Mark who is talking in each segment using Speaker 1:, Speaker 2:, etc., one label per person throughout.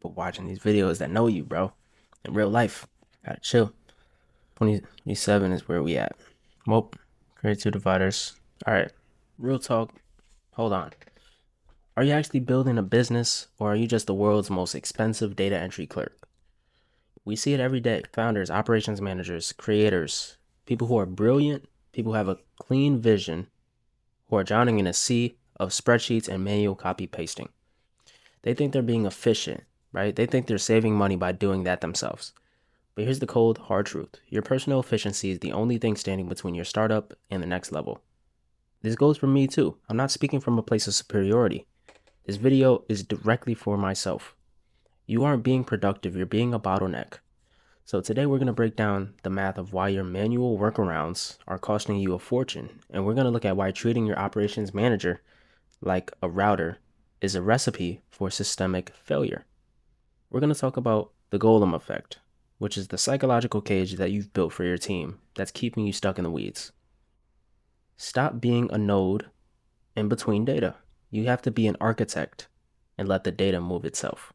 Speaker 1: But watching these videos that know you, bro, in real life. Gotta chill. 27 is where we at. Well, create two dividers. All right, real talk. Hold on. Are you actually building a business, or are you just the world's most expensive data entry clerk? We see it every day. Founders, operations managers, creators, people who are brilliant, people who have a clean vision, who are drowning in a sea of spreadsheets and manual copy pasting. They think they're being efficient, right? They think they're saving money by doing that themselves. But here's the cold, hard truth. Your personal efficiency is the only thing standing between your startup and the next level. This goes for me too. I'm not speaking from a place of superiority. This video is directly for myself. You aren't being productive, you're being a bottleneck. So today we're going to break down the math of why your manual workarounds are costing you a fortune. And we're going to look at why treating your operations manager like a router is a recipe for systemic failure. We're going to talk about the golem effect, which is the psychological cage that you've built for your team that's keeping you stuck in the weeds. Stop being a node in between data. You have to be an architect and let the data move itself.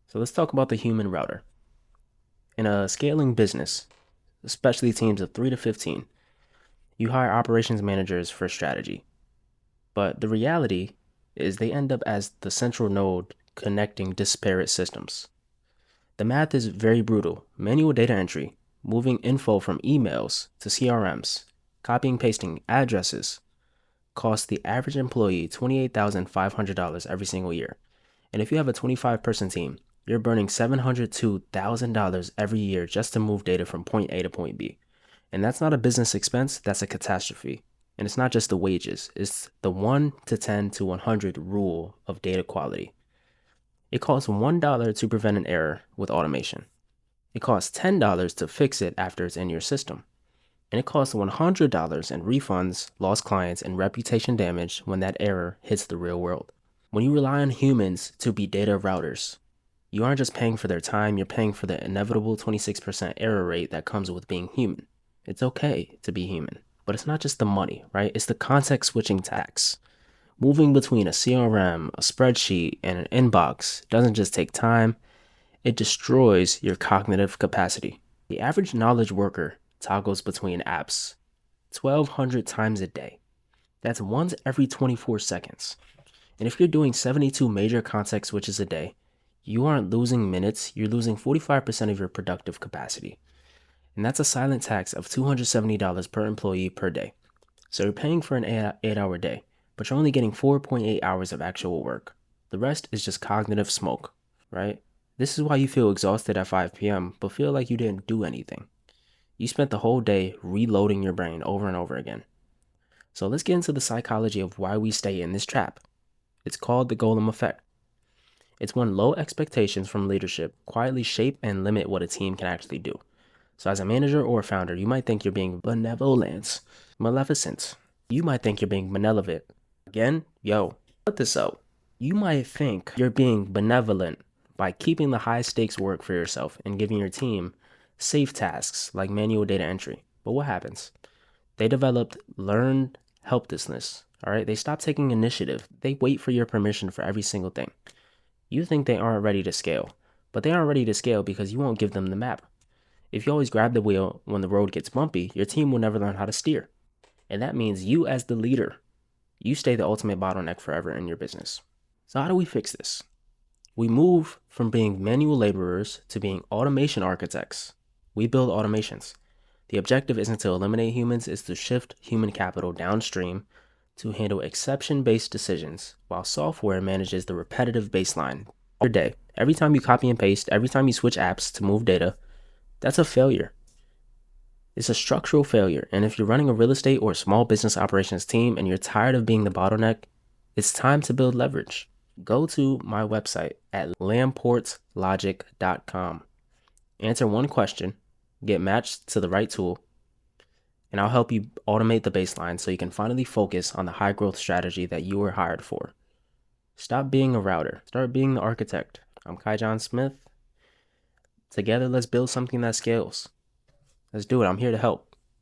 Speaker 1: So let's talk about the human router. In a scaling business, especially teams of 3 to 15, you hire operations managers for strategy. But the reality is they end up as the central node connecting disparate systems. The math is very brutal. Manual data entry, moving info from emails to CRMs, copying pasting addresses, costs the average employee $28,500 every single year. And if you have a 25-person team, you're burning $702,000 every year just to move data from point A to point B. And that's not a business expense, that's a catastrophe. And it's not just the wages, it's the 1 to 10 to 100 rule of data quality. It costs $1 to prevent an error with automation. It costs $10 to fix it after it's in your system. And it costs $100 in refunds, lost clients, and reputation damage when that error hits the real world. When you rely on humans to be data routers, you aren't just paying for their time, you're paying for the inevitable 26% error rate that comes with being human. It's okay to be human, but it's not just the money, right? It's the context switching tax. Moving between a CRM, a spreadsheet, and an inbox doesn't just take time, it destroys your cognitive capacity. The average knowledge worker toggles between apps 1,200 times a day. That's once every 24 seconds. And if you're doing 72 major context switches a day, you aren't losing minutes, you're losing 45% of your productive capacity. And that's a silent tax of $270 per employee per day. So you're paying for an 8-hour day, but you're only getting 4.8 hours of actual work. The rest is just cognitive smoke, right? This is why you feel exhausted at 5 p.m., but feel like you didn't do anything. You spent the whole day reloading your brain over and over again. So let's get into the psychology of why we stay in this trap. It's called the golem effect. It's when low expectations from leadership quietly shape and limit what a team can actually do. So as a manager or a founder, you might think you're being maleficent. You might think you're being benevolent. Again, put this out. You might think you're being benevolent by keeping the high stakes work for yourself and giving your team safe tasks like manual data entry. But what happens? They developed learned helplessness. All right, they stop taking initiative. They wait for your permission for every single thing. You think they aren't ready to scale, but they aren't ready to scale because you won't give them the map. If you always grab the wheel when the road gets bumpy, your team will never learn how to steer. And that means you as the leader, you stay the ultimate bottleneck forever in your business. So how do we fix this? We move from being manual laborers to being automation architects. We build automations. The objective isn't to eliminate humans, it's to shift human capital downstream to handle exception-based decisions, while software manages the repetitive baseline. Your day, every time you copy and paste, every time you switch apps to move data, that's a failure. It's a structural failure, and if you're running a real estate or small business operations team and you're tired of being the bottleneck, it's time to build leverage. Go to my website at lamportslogic.com. Answer one question, get matched to the right tool, and I'll help you automate the baseline so you can finally focus on the high growth strategy that you were hired for. Stop being a router. Start being the architect. I'm Kai John Smith. Together, let's build something that scales. Let's do it. I'm here to help.